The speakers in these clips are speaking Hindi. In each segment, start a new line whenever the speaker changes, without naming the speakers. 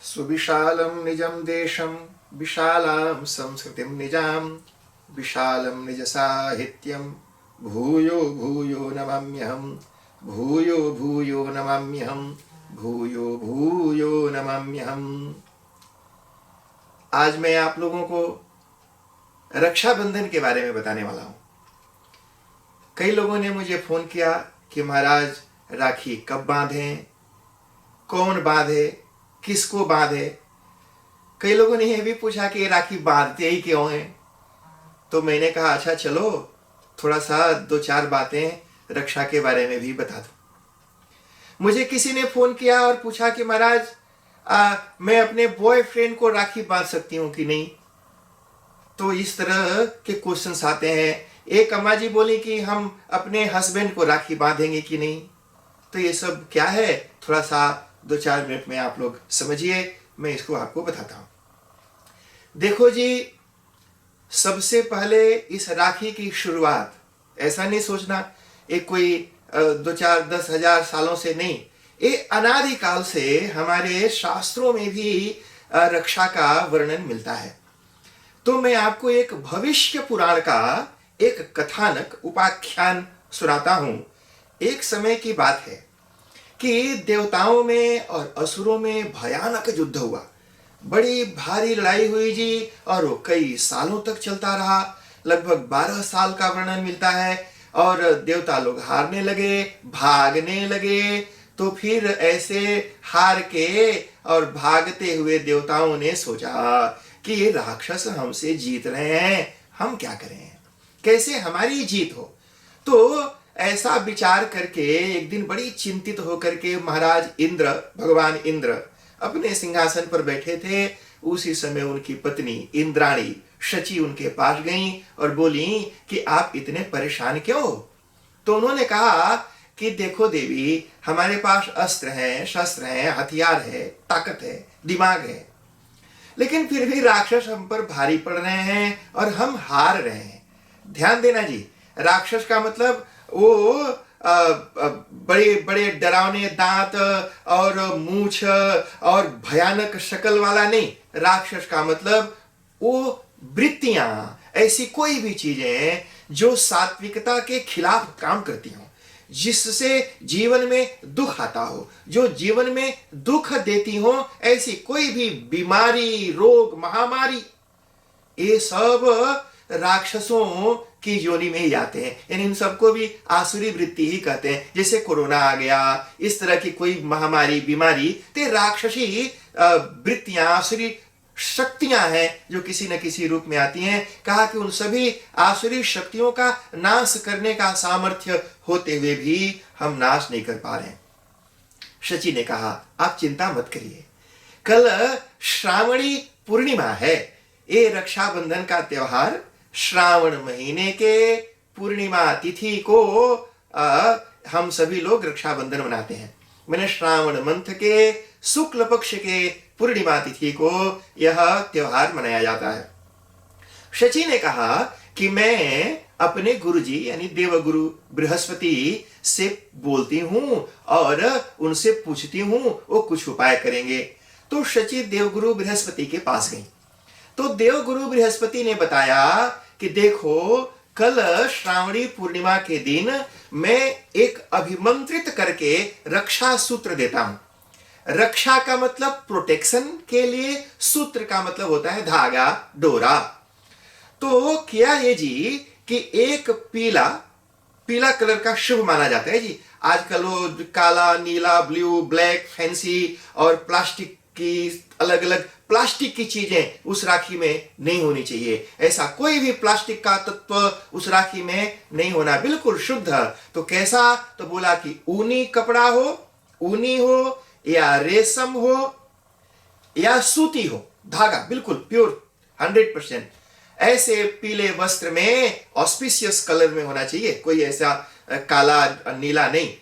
सुविशालं निजं देशं विशालां संस्कृतिं निजां विशालं निजसाहित्यं भूयो भूयो नमाम्यहं भूयो भूयो नमाम्यहं भूयो भूयो नमाम्यहं। आज मैं आप लोगों को रक्षाबंधन के बारे में बताने वाला हूँ। कई लोगों ने मुझे फ़ोन किया कि महाराज राखी कब बांधें, कौन बांधे, किसको बांधे। कई लोगों ने यह भी पूछा कि राखी बांधते ही क्यों हैं। तो मैंने कहा अच्छा चलो थोड़ा सा दो चार बातें रक्षा के बारे में भी बता दूं। मुझे किसी ने फ़ोन किया और पूछा कि महाराज मैं अपने बॉयफ्रेंड को राखी बांध सकती हूँ कि नहीं। तो इस तरह के क्वेश्चंस आते हैं। एक अम्मा जी बोली कि हम अपने हस्बैंड को राखी बांधेंगे कि नहीं। तो ये सब क्या है, थोड़ा सा दो चार मिनट में आप लोग समझिए, मैं इसको आपको बताता हूँ। देखो जी, सबसे पहले इस राखी की शुरुआत, ऐसा नहीं सोचना एक कोई 2-4-10,000 सालों से नहीं, ये अनादिकाल से हमारे शास्त्रों में भी रक्षा का वर्णन मिलता है। तो मैं आपको एक भविष्य पुराण का एक कथानक उपाख्यान सुनाता हूं। एक समय की बात है कि देवताओं में और असुरों में भयानक युद्ध हुआ। बड़ी भारी लड़ाई हुई जी, और वो कई सालों तक चलता रहा। लगभग 12 साल का वर्णन मिलता है। और देवता लोग हारने लगे, भागने लगे। तो फिर ऐसे हार के और भागते हुए देवताओं ने सोचा कि ये राक्षस हमसे जीत रहे हैं, हम क्या करें, कैसे हमारी जीत हो। तो ऐसा विचार करके एक दिन बड़ी चिंतित होकर के महाराज इंद्र, भगवान इंद्र अपने सिंहासन पर बैठे थे। उसी समय उनकी पत्नी इंद्राणी शची उनके पास गईं और बोली कि आप इतने परेशान क्यों हो। तो उन्होंने कहा कि देखो देवी, हमारे पास अस्त्र हैं, शस्त्र हैं, हथियार है, ताकत है, दिमाग है, लेकिन फिर भी राक्षस हम पर भारी पड़ रहे हैं और हम हार रहे हैं। ध्यान देना जी, राक्षस का मतलब वो बड़े बड़े डरावने दांत और मूछ और भयानक शक्ल वाला नहीं। राक्षस का मतलब वो वृत्तियां, ऐसी कोई भी चीजें जो सात्विकता के खिलाफ काम करती हों, जिससे जीवन में दुख आता हो, जो जीवन में दुख देती हो, ऐसी कोई भी बीमारी, रोग, महामारी, ये सब राक्षसों की योनि में ही आते हैं। यानी इन सबको भी आसुरी वृत्ति ही कहते हैं। जैसे कोरोना आ गया, इस तरह की कोई महामारी, बीमारी, ते राक्षसी वृत्तियां, आसुरी शक्तियां हैं जो किसी न किसी रूप में आती हैं। कहा कि उन सभी आसुरी शक्तियों का नाश करने का सामर्थ्य होते हुए भी हम नाश नहीं कर पा रहे हैं। शची ने कहा आप चिंता मत करिए, कल श्रावणी पूर्णिमा है। ये रक्षाबंधन का त्योहार श्रावण महीने के पूर्णिमा तिथि को हम सभी लोग रक्षाबंधन मनाते हैं। मैंने श्रावण मंथ के शुक्ल पक्ष के पूर्णिमा तिथि को यह त्योहार मनाया जाता है। शची ने कहा कि मैं अपने गुरुजी यानी देवगुरु बृहस्पति से बोलती हूं और उनसे पूछती हूं, वो कुछ उपाय करेंगे। तो शची देवगुरु बृहस्पति के पास गई। तो देवगुरु बृहस्पति ने बताया कि देखो, कल श्रावणी पूर्णिमा के दिन मैं एक अभिमंत्रित करके रक्षा सूत्र देता हूं। रक्षा का मतलब प्रोटेक्शन के लिए, सूत्र का मतलब होता है धागा, डोरा। तो क्या है जी कि एक पीला पीला कलर का शुभ माना जाता है जी। आजकल वो काला, नीला, ब्लू, ब्लैक, फैंसी और प्लास्टिक की अलग अलग प्लास्टिक की चीजें उस राखी में नहीं होनी चाहिए। ऐसा कोई भी प्लास्टिक का तत्व उस राखी में नहीं होना, बिल्कुल शुद्ध। तो कैसा, तो बोला कि ऊनी कपड़ा हो, ऊनी हो या रेशम हो या सूती हो, धागा बिल्कुल प्योर 100%। ऐसे पीले वस्त्र में ऑस्पिशियस कलर में होना चाहिए, कोई ऐसा काला नीला नहीं।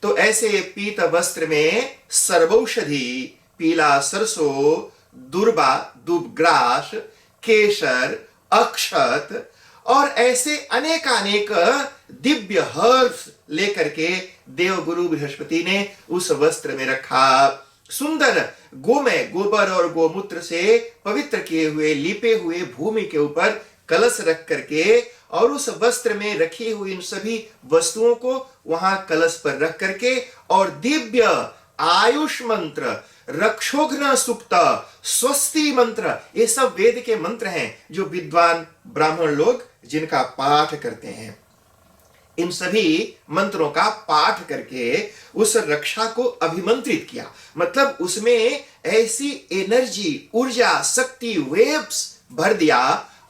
तो ऐसे पीत वस्त्र में सर्वौषधि, पीला सरसों, दुर्बा दुबग्रास, केसर, अक्षत और ऐसे अनेकानेक दिव्य हर्ब्स लेकर के देवगुरु बृहस्पति ने उस वस्त्र में रखा। सुंदर गोमय गोबर और गोमूत्र से पवित्र किए हुए लीपे हुए भूमि के ऊपर कलश रख करके और उस वस्त्र में रखी हुई इन सभी वस्तुओं को वहां कलश पर रख करके और दिव्य आयुष मंत्र, रक्षोघ्न सुक्त, स्वस्ति मंत्र, ये सब वेद के मंत्र हैं जो विद्वान ब्राह्मण लोग जिनका पाठ करते हैं। इन सभी मंत्रों का पाठ करके उस रक्षा को अभिमंत्रित किया, मतलब उसमें ऐसी एनर्जी, ऊर्जा, शक्ति, वेव्स भर दिया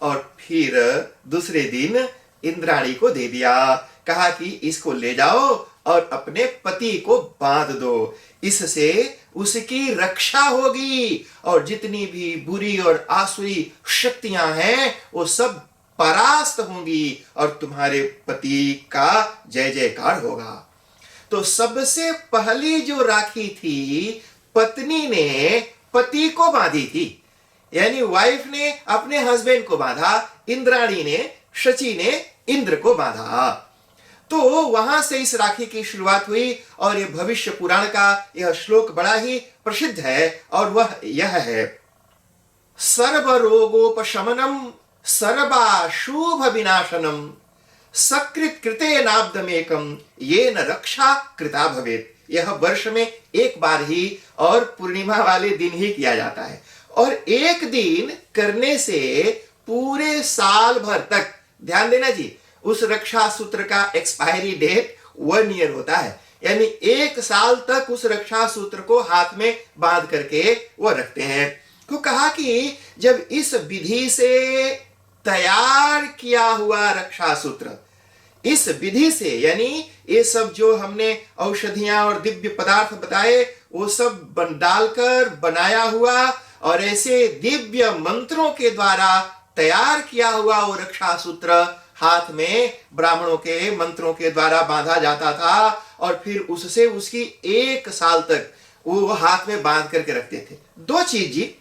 और फिर दूसरे दिन इंद्राणी को दे दिया। कहा कि इसको ले जाओ और अपने पति को बांध दो, इससे उसकी रक्षा होगी और जितनी भी बुरी और आसुरी शक्तियां हैं वो सब परास्त होंगी और तुम्हारे पति का जय जयकार होगा। तो सबसे पहली जो राखी थी पत्नी ने पति को बांधी थी, यानी वाइफ ने अपने हस्बैंड को बांधा, इंद्राणी ने, शची ने इंद्र को बांधा। तो वहां से इस राखी की शुरुआत हुई और यह भविष्य पुराण का यह श्लोक बड़ा ही प्रसिद्ध है और वह यह है, सर्व रोगोपशमनम सर्वाशुभ विनाशनम सकृत कृते नाब्दमेकम ये न रक्षा कृता भवेत। यह वर्ष में एक बार ही और पूर्णिमा वाले दिन ही किया जाता है और एक दिन करने से पूरे साल भर तक, ध्यान देना जी, उस रक्षा सूत्र का एक्सपायरी डेट 1 ईयर होता है, यानी 1 साल तक उस रक्षा सूत्र को हाथ में बांध करके वो रखते हैं। तो कहा कि जब इस विधि से तैयार किया हुआ रक्षा सूत्र, इस विधि से, यानी ये सब जो हमने औषधियां और दिव्य पदार्थ बताए वो सब डालकर बनाया हुआ और ऐसे दिव्य मंत्रों के द्वारा तैयार किया हुआ वो रक्षा सूत्र हाथ में ब्राह्मणों के मंत्रों के द्वारा बांधा जाता था और फिर उससे उसकी 1 साल तक वो हाथ में बांध करके रखते थे। 2 चीज जी,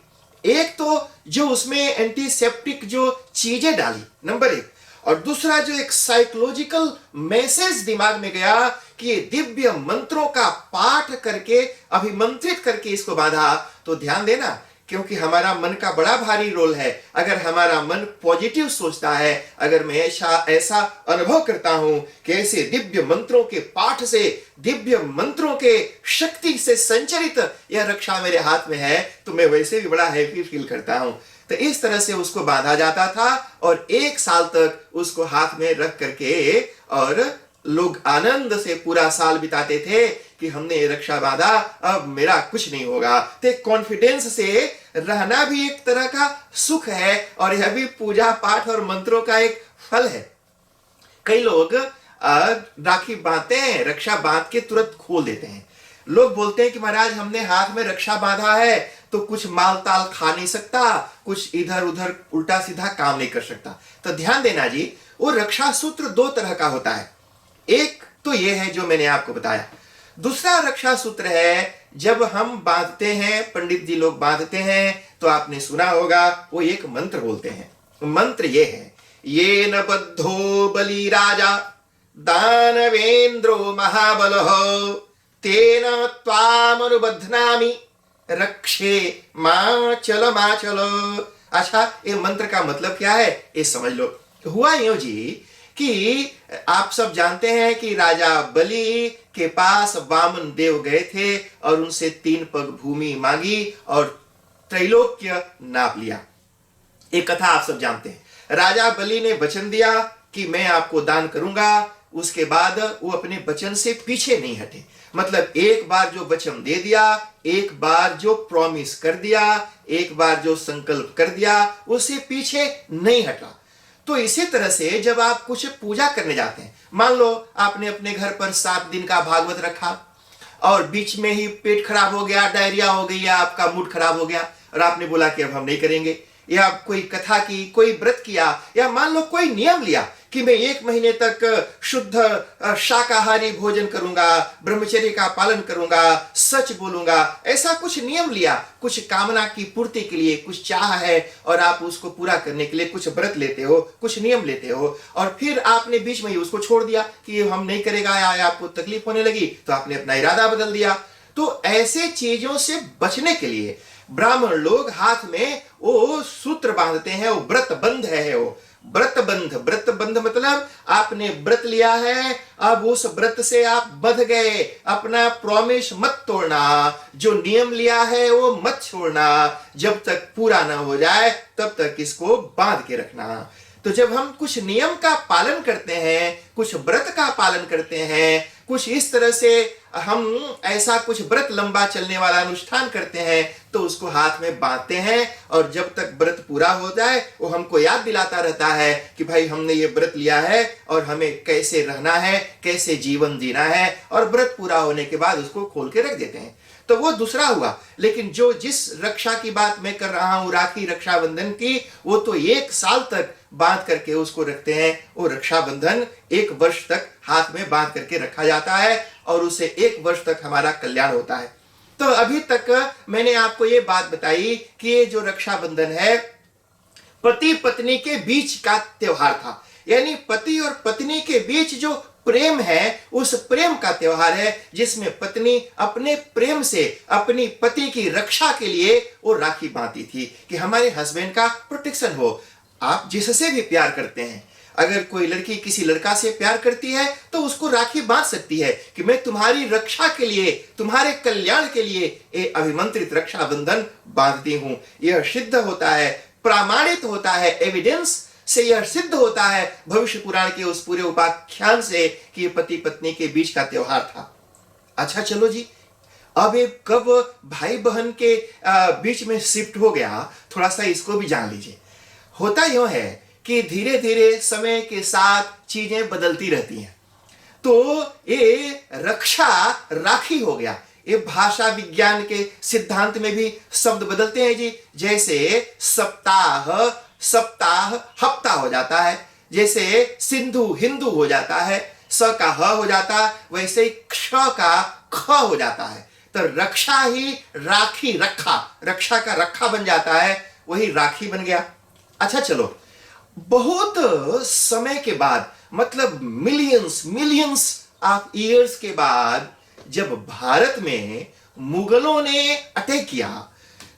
एक तो जो उसमें एंटीसेप्टिक जो चीजें डाली, नंबर 1, और दूसरा जो एक साइकोलॉजिकल मैसेज दिमाग में गया कि ये दिव्य मंत्रों का पाठ करके अभिमंत्रित करके इसको बांधा। तो ध्यान देना, क्योंकि हमारा मन का बड़ा भारी रोल है। अगर हमारा मन पॉजिटिव सोचता है, अगर मैं ऐसा अनुभव करता हूं कि ऐसे दिव्य मंत्रों के पाठ से, दिव्य मंत्रों के शक्ति से संचरित यह रक्षा मेरे हाथ में है, तो मैं वैसे भी बड़ा हैप्पी फील करता हूं। तो इस तरह से उसको बांधा जाता था और 1 साल तक उसको हाथ में रख करके और लोग आनंद से पूरा साल बिताते थे कि हमने रक्षा बांधा, अब मेरा कुछ नहीं होगा। तो कॉन्फिडेंस से रहना भी एक तरह का सुख है और यह भी पूजा पाठ और मंत्रों का एक फल है। कई लोग राखी बांधते हैं, रक्षा बांध के तुरंत खोल देते हैं। लोग बोलते हैं कि महाराज हमने हाथ में रक्षा बांधा है तो कुछ माल ताल खा नहीं सकता, कुछ इधर उधर उल्टा सीधा काम नहीं कर सकता। तो ध्यान देना जी, वो रक्षा सूत्र 2 तरह का होता है। एक तो ये है जो मैंने आपको बताया, दूसरा रक्षा सूत्र है जब हम बांधते हैं, पंडित जी लोग बांधते हैं तो आपने सुना होगा वो एक मंत्र बोलते हैं। मंत्र ये है, ये न बद्धो बलि राजा दानवेंद्रो महाबलो तेन त्वामनुबध्नामि रक्षे माचल माचल। अच्छा, ये मंत्र का मतलब क्या है ये समझ लो। हुआ यूं जी कि आप सब जानते हैं कि राजा बलि के पास वामन देव गए थे और उनसे 3 पग भूमि मांगी और त्रैलोक्य नाप लिया। एक कथा आप सब जानते हैं। राजा बलि ने वचन दिया कि मैं आपको दान करूंगा, उसके बाद वो अपने वचन से पीछे नहीं हटे। मतलब एक बार जो वचन दे दिया, एक बार जो प्रॉमिस कर दिया, एक बार जो संकल्प कर दिया, उससे पीछे नहीं हटा। तो इसी तरह से जब आप कुछ पूजा करने जाते हैं, मान लो आपने अपने घर पर 7 दिन का भागवत रखा और बीच में ही पेट खराब हो गया, डायरिया हो गई या आपका मूड खराब हो गया और आपने बोला कि अब हम नहीं करेंगे, या कोई कथा की, कोई व्रत किया, या मान लो कोई नियम लिया कि मैं 1 महीने तक शुद्ध शाकाहारी भोजन करूंगा, ब्रह्मचर्य का पालन करूंगा, सच बोलूंगा, ऐसा कुछ नियम लिया, कुछ कामना की पूर्ति के लिए कुछ चाह है और आप उसको पूरा करने के लिए कुछ व्रत लेते हो, कुछ नियम लेते हो और फिर आपने बीच में ही उसको छोड़ दिया कि हम नहीं करेगा या आपको तकलीफ होने लगी तो आपने अपना इरादा बदल दिया। तो ऐसे चीजों से बचने के लिए ब्राह्मण लोग हाथ में वो सूत्र बांधते हैं, वो व्रत बंध है, वो व्रत बंध मतलब आपने व्रत लिया है, अब उस व्रत से आप बंध गए, अपना प्रॉमिस मत तोड़ना, जो नियम लिया है वो मत छोड़ना, जब तक पूरा ना हो जाए तब तक इसको बांध के रखना। तो जब हम कुछ नियम का पालन करते हैं, कुछ व्रत का पालन करते हैं, कुछ इस तरह से हम ऐसा कुछ व्रत लंबा चलने वाला अनुष्ठान करते हैं, तो उसको हाथ में बांधते हैं, और जब तक व्रत पूरा हो जाए वो हमको याद दिलाता रहता है कि भाई हमने ये व्रत लिया है और हमें कैसे रहना है, कैसे जीवन जीना है, और व्रत पूरा होने के बाद उसको खोल के रख देते हैं। तो वो दूसरा हुआ। लेकिन जो जिस रक्षा की बात मैं कर रहा हूं, राखी रक्षाबंधन की, वो तो 1 साल तक बांध करके उसको रखते हैं। वो रक्षाबंधन 1 वर्ष तक हाथ में बांध करके रखा जाता है और उसे 1 वर्ष तक हमारा कल्याण होता है। तो अभी तक मैंने आपको ये बात बताई कि ये जो रक्षाबंधन है पति पत्नी के बीच का त्योहार था, यानी पति और पत्नी के बीच जो प्रेम है उस प्रेम का त्योहार है, जिसमें पत्नी अपने प्रेम से अपनी पति की रक्षा के लिए वो राखी बांधती थी कि हमारे हस्बैंड का प्रोटेक्शन हो। आप जिससे भी प्यार करते हैं, अगर कोई लड़की किसी लड़का से प्यार करती है तो उसको राखी बांध सकती है कि मैं तुम्हारी रक्षा के लिए, तुम्हारे कल्याण के लिए ये अभिमंत्रित रक्षाबंधन बांधती हूं। यह सिद्ध होता है, प्रमाणित होता है, एविडेंस से यह सिद्ध होता है भविष्य पुराण के उस पूरे उपाख्यान से कि पति पत्नी के बीच का त्योहार था। अच्छा चलो जी, अब ये कब भाई बहन के बीच में शिफ्ट हो गया, थोड़ा सा इसको भी जान लीजिए। होता यूं है कि धीरे धीरे समय के साथ चीजें बदलती रहती हैं। तो ये रक्षा राखी हो गया। ये भाषा विज्ञान के सिद्धांत में भी शब्द बदलते हैं जी। जैसे सप्ताह हफ्ता हो जाता है, जैसे सिंधु हिंदू हो जाता है, स का ह हो जाता है, वैसे ही क्ष का ख हो जाता है। तो रक्षा ही राखी, रक्षा का रखा बन जाता है, वही राखी बन गया। अच्छा चलो, बहुत समय के बाद, मतलब मिलियंस ऑफ ईयर्स के बाद, जब भारत में मुगलों ने अटैक किया,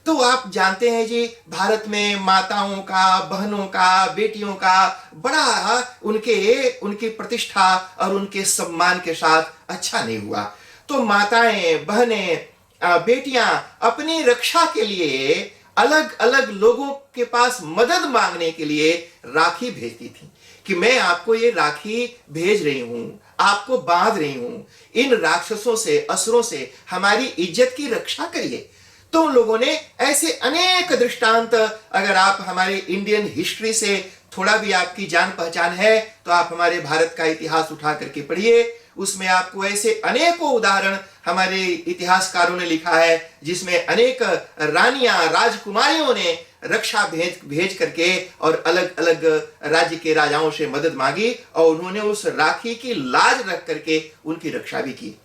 तो आप जानते हैं जी भारत में माताओं का, बहनों का, बेटियों का बड़ा उनकी प्रतिष्ठा और उनके सम्मान के साथ अच्छा नहीं हुआ। तो माताएं, बहनें, बेटियां अपनी रक्षा के लिए अलग अलग लोगों के पास मदद मांगने के लिए राखी भेजती थी कि मैं आपको ये राखी भेज रही हूं, आपको बांध रही हूं, इन राक्षसों से, असुरों से हमारी इज्जत की रक्षा करिए। तो उन लोगों ने ऐसे अनेक दृष्टांत, अगर आप हमारे इंडियन हिस्ट्री से थोड़ा भी आपकी जान पहचान है तो आप हमारे भारत का इतिहास उठा करके पढ़िए, उसमें आपको ऐसे अनेकों उदाहरण हमारे इतिहासकारों ने लिखा है, जिसमें अनेक रानियां, राजकुमारियों ने रक्षा भेज करके और अलग अलग राज्य के राजाओं से मदद मांगी और उन्होंने उस राखी की लाज रख करके उनकी रक्षा भी की।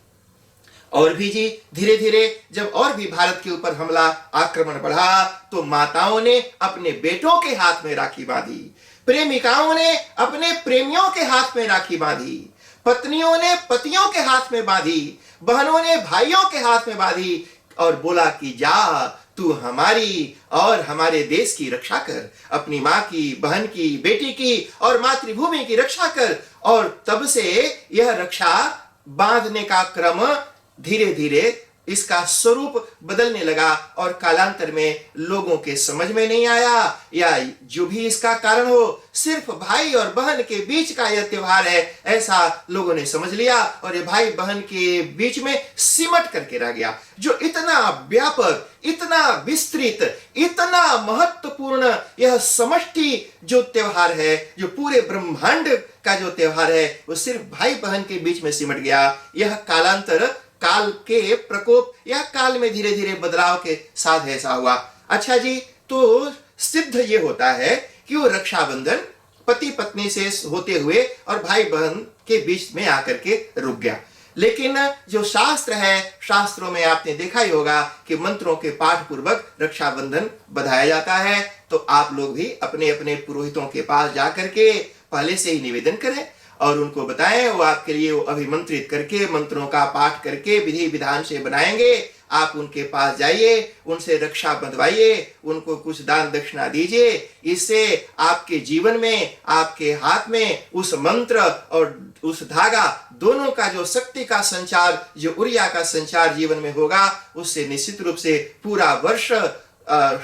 और भी जी धीरे धीरे जब और भी भारत के ऊपर हमला, आक्रमण बढ़ा, तो माताओं ने अपने बेटों के हाथ में राखी बांधी, प्रेमिकाओं ने अपने प्रेमियों के हाथ में राखी बांधी, पत्नियों ने पतियों के हाथ में बांधी, बहनों ने भाइयों के हाथ में बांधी और बोला कि जा तू हमारी और हमारे देश की रक्षा कर, अपनी माँ की, बहन की, बेटी की और मातृभूमि की रक्षा कर। और तब से यह रक्षा बांधने का क्रम धीरे धीरे इसका स्वरूप बदलने लगा और कालांतर में लोगों के समझ में नहीं आया, या जो भी इसका कारण हो, सिर्फ भाई और बहन के बीच का यह त्योहार है ऐसा लोगों ने समझ लिया और ये भाई बहन के बीच में सिमट करके रह गया। जो इतना व्यापक, इतना विस्तृत, इतना महत्वपूर्ण यह समष्टि जो त्योहार है, जो पूरे ब्रह्मांड का जो त्योहार है, वो सिर्फ भाई बहन के बीच में सिमट गया। यह कालांतर, काल के प्रकोप या काल में धीरे धीरे बदलाव के साथ ऐसा हुआ। अच्छा जी, तो सिद्ध ये होता है कि वो रक्षाबंधन पति पत्नी से होते हुए और भाई बहन के बीच में आकर के रुक गया। लेकिन जो शास्त्र है, शास्त्रों में आपने देखा ही होगा कि मंत्रों के पाठ पूर्वक रक्षाबंधन बधाया जाता है। तो आप लोग भी अपने अपने पुरोहितों के पास जाकर के पहले से ही निवेदन करें और उनको बताएं, वो आपके लिए वो अभिमंत्रित करके मंत्रों का पाठ करके विधि विधान से बनाएंगे। आप उनके पास जाइए, उनसे रक्षा बंधवाइए, उनको कुछ दान दक्षिणा दीजिए। इससे आपके जीवन में, आपके हाथ में उस मंत्र और उस धागा दोनों का जो शक्ति का संचार, जो ऊर्जा का संचार जीवन में होगा, उससे निश्चित रूप से पूरा वर्ष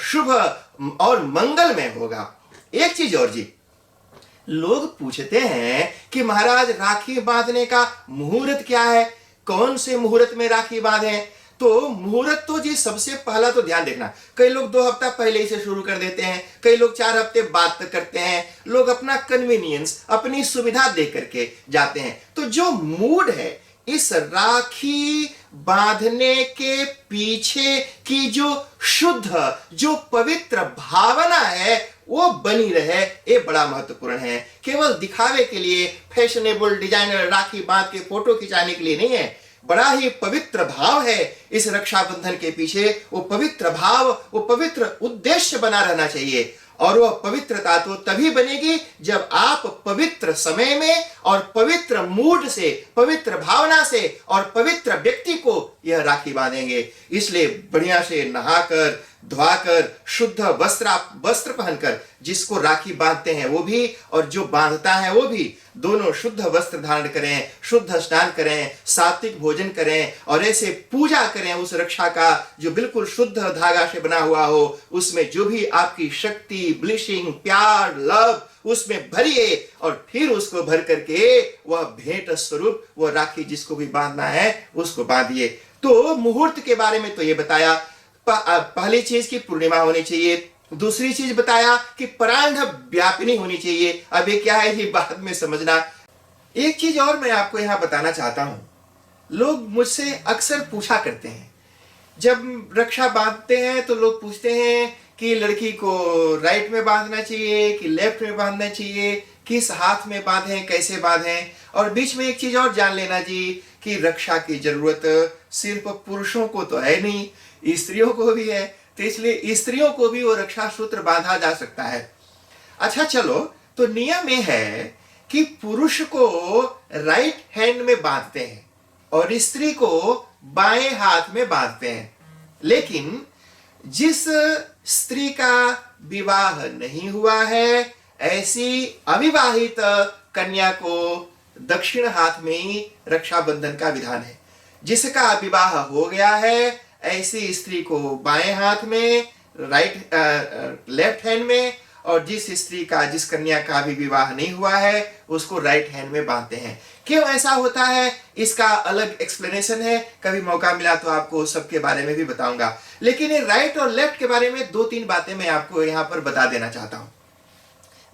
शुभ और मंगलमय होगा। एक चीज और जी, लोग पूछते हैं कि महाराज राखी बांधने का मुहूर्त क्या है, कौन से मुहूर्त में राखी बांधे? तो मुहूर्त तो जी सबसे पहला तो ध्यान देखना, कई लोग 2 हफ्ता पहले ही से शुरू कर देते हैं, कई लोग 4 हफ्ते बाद तक करते हैं। लोग अपना कन्वीनियंस, अपनी सुविधा देख करके जाते हैं। तो जो मूड है, इस राखी बांधने के पीछे की जो शुद्ध, जो पवित्र भावना है, वो बनी रहे, ये बड़ा महत्वपूर्ण है। केवल दिखावे के लिए, फैशनेबल डिजाइनर राखी बांध के फोटो खिंचाने के लिए नहीं है। बड़ा ही पवित्र भाव है इस रक्षाबंधन के पीछे। वो पवित्र भाव, वो पवित्र उद्देश्य बना रहना चाहिए। और वह पवित्रता तो तभी बनेगी जब आप पवित्र समय में और पवित्र मूड से, पवित्र भावना से और पवित्र व्यक्ति को यह राखी बांधेंगे। इसलिए बढ़िया से नहाकर, धोकर, शुद्ध वस्त्र पहनकर, जिसको राखी बांधते हैं वो भी और जो बांधता है वो भी, दोनों शुद्ध वस्त्र धारण करें, शुद्ध स्नान करें, सात्विक भोजन करें और ऐसे पूजा करें उस रक्षा का जो बिल्कुल शुद्ध धागा से बना हुआ हो। उसमें जो भी आपकी शक्ति, ब्लिशिंग, प्यार, लव उसमें भरिए और फिर उसको भर करके वह भेंट स्वरूप, वह राखी जिसको भी बांधना है उसको बांधिए। तो मुहूर्त के बारे में तो ये बताया, पहली चीज की पूर्णिमा होनी चाहिए। दूसरी चीज बताया कि परांध व्यापिनी होनी चाहिए। अब ये क्या है ये बाद में समझना। एक चीज और मैं आपको यहां बताना चाहता हूं। लोग मुझसे अक्सर पूछा करते हैं, जब रक्षा बांधते हैं तो लोग पूछते हैं कि लड़की को राइट में बांधना चाहिए कि लेफ्ट में बांधना चाहिए, किस हाथ में बांधें, कैसे बांधें। और बीच में एक चीज और जान लेना जी कि रक्षा की जरूरत सिर्फ पुरुषों को तो है नहीं, स्त्रियों को भी है। तो इसलिए स्त्रियों को भी वो रक्षा सूत्र बांधा जा सकता है। अच्छा चलो, तो नियम ये है कि पुरुष को राइट हैंड में बांधते हैं और स्त्री को बाएं हाथ में बांधते हैं। लेकिन जिस स्त्री का विवाह नहीं हुआ है, ऐसी अविवाहित कन्या को दक्षिण हाथ में ही रक्षाबंधन का विधान है। जिसका विवाह हो गया है, ऐसी स्त्री को बाएं हाथ में, लेफ्ट हैंड में, और जिस स्त्री का, जिस कन्या का भी विवाह नहीं हुआ है उसको राइट हैंड में बांधते हैं। क्यों ऐसा होता है इसका अलग एक्सप्लेनेशन है, कभी मौका मिला तो आपको सबके बारे में भी बताऊंगा। लेकिन ये राइट और लेफ्ट के बारे में 2-3 बातें मैं आपको यहां पर बता देना चाहता हूं।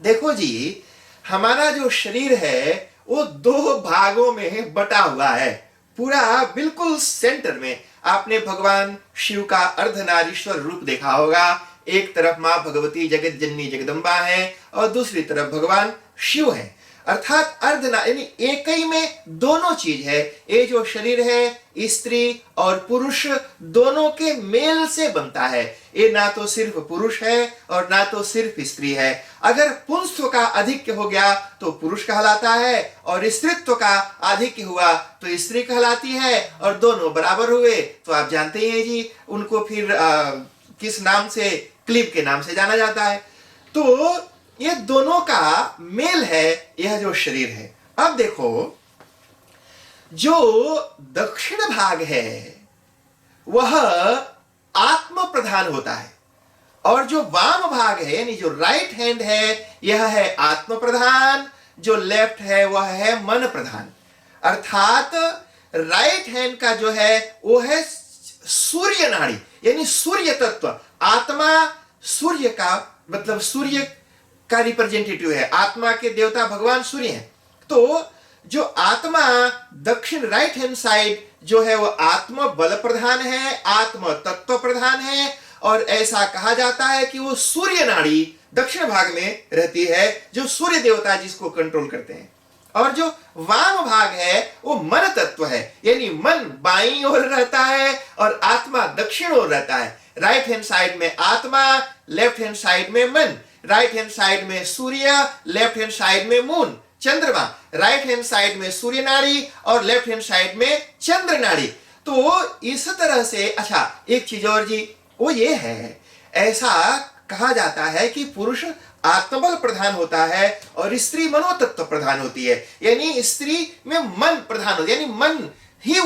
देखो जी, हमारा जो शरीर है वो 2 भागों में बटा हुआ है। पूरा बिल्कुल सेंटर में आपने भगवान शिव का अर्धनारीश्वर रूप देखा होगा। एक तरफ मां भगवती जगत जननी जगदम्बा है और दूसरी तरफ भगवान शिव है। अर्थात यानी एक ही में दोनों चीज है। ये जो शरीर है, स्त्री और पुरुष दोनों के मेल से बनता है। ये ना तो सिर्फ पुरुष है और ना तो सिर्फ स्त्री है। अगर पुंस्त्व का आधिक्य हो गया तो पुरुष कहलाता है और स्त्रीत्व का आधिक्य हुआ तो स्त्री कहलाती है, और दोनों बराबर हुए तो आप जानते ही हैं जी, उनको फिर किस नाम से, क्लिप के नाम से जाना जाता है। तो ये दोनों का मेल है यह जो शरीर है। अब देखो, जो दक्षिण भाग है वह आत्म प्रधान होता है और जो वाम भाग है यानी जो राइट हैंड है यह है आत्म प्रधान, जो लेफ्ट है वह है मन प्रधान। अर्थात राइट हैंड का जो है वो है सूर्य नाड़ी यानी सूर्य तत्व। आत्मा सूर्य का मतलब सूर्य का रिप्रेजेंटेटिव है, आत्मा के देवता भगवान सूर्य हैं। तो जो आत्मा दक्षिण राइट हैंड साइड जो है वो आत्म बल प्रधान है, आत्म तत्व प्रधान है, और ऐसा कहा जाता है कि वो सूर्य नाड़ी दक्षिण भाग में रहती है जो सूर्य देवता जिसको कंट्रोल करते हैं। और जो वाम भाग है वो मन तत्व है, यानी मन बाईं ओर रहता है और आत्मा दक्षिण ओर रहता है। राइट हैंड साइड में आत्मा, लेफ्ट हैंड साइड में मन। राइट हैंड साइड में सूर्य, लेफ्ट हैंड साइड में मून। चंद्रमा, राइट हैंड साइड में सूर्य नाड़ी और लेफ्ट हैंड साइड में चंद्र नाड़ी। तो इस तरह से अच्छा एक चीज और जी, वो ये है, ऐसा कहा जाता है कि पुरुष आत्मबल प्रधान होता है और स्त्री मनोतत्व प्रधान होती है। यानी स्त्री में मन प्रधान होती है, यानी मन ही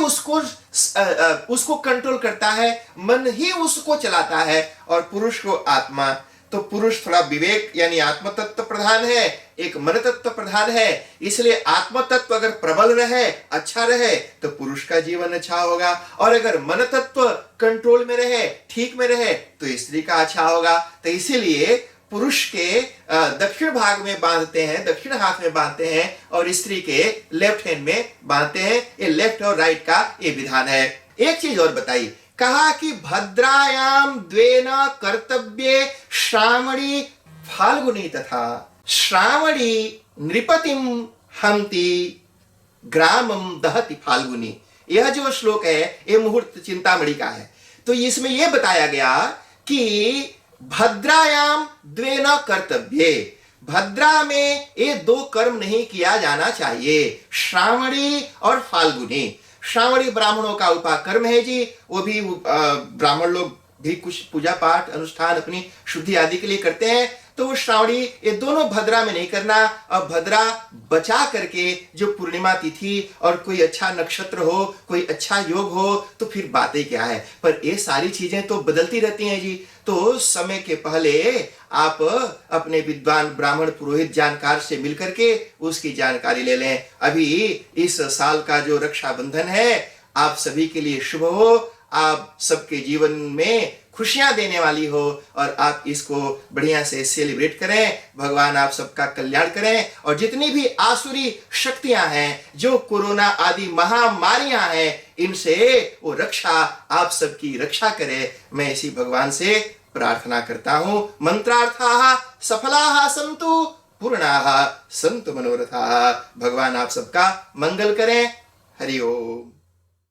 उसको कंट्रोल करता है, मन ही उसको चलाता है, और पुरुष को आत्मा। तो पुरुष थोड़ा विवेक यानी आत्म तत्व प्रधान है, एक मन तत्व प्रधान है। इसलिए आत्म तत्व अगर प्रबल रहे, अच्छा रहे, तो पुरुष का जीवन अच्छा होगा, और अगर मन तत्व कंट्रोल में रहे, ठीक में रहे, तो स्त्री का अच्छा होगा। तो इसीलिए पुरुष के दक्षिण भाग में बांधते हैं, दक्षिण हाथ में बांधते हैं, और स्त्री के लेफ्ट हैंड में बांधते हैं। ये लेफ्ट और राइट का ये विधान है। एक चीज और बताई, कहा कि भद्रायाम द्वेन कर्तव्ये श्रावणी फाल्गुनी तथा श्रावणी नृपतिम हंति ग्रामम दहति फाल्गुनी। यह जो श्लोक है ये मुहूर्त चिंतामणि का है। तो इसमें यह बताया गया कि भद्रायाम द्वेन कर्तव्ये, भद्रा में ये दो कर्म नहीं किया जाना चाहिए, श्रावणी और फाल्गुनी। श्रावणी ब्राह्मणों का उपाकर्म है जी, वो भी ब्राह्मण लोग भी कुछ पूजा पाठ अनुष्ठान अपनी शुद्धि आदि के लिए करते हैं। तो वो श्रावणी ये दोनों भद्रा में नहीं करना, और भद्रा बचा करके जो पूर्णिमा तिथि और कोई अच्छा नक्षत्र हो, कोई अच्छा योग हो, तो फिर बातें क्या है। पर ये सारी चीजें तो बदलती रहती हैं जी। तो समय के पहले आप अपने विद्वान ब्राह्मण पुरोहित जानकार से मिलकर के उसकी जानकारी ले लें। अभी इस साल का जो रक्षाबंधन है आप सभी के लिए शुभ हो, आप सबके जीवन में खुशियां देने वाली हो, और आप इसको बढ़िया से सेलिब्रेट करें। भगवान आप सबका कल्याण करें, और जितनी भी आसुरी शक्तियां हैं, जो कोरोना आदि महामारियां हैं, इनसे वो रक्षा आप सबकी रक्षा करे। मैं इसी भगवान से प्रार्थना करता हूं। मंत्रार्थाः सफलाः सन्तु पूर्णाः सन्तु मनोरथाः। भगवान आप सबका मंगल करें। हरि ओम।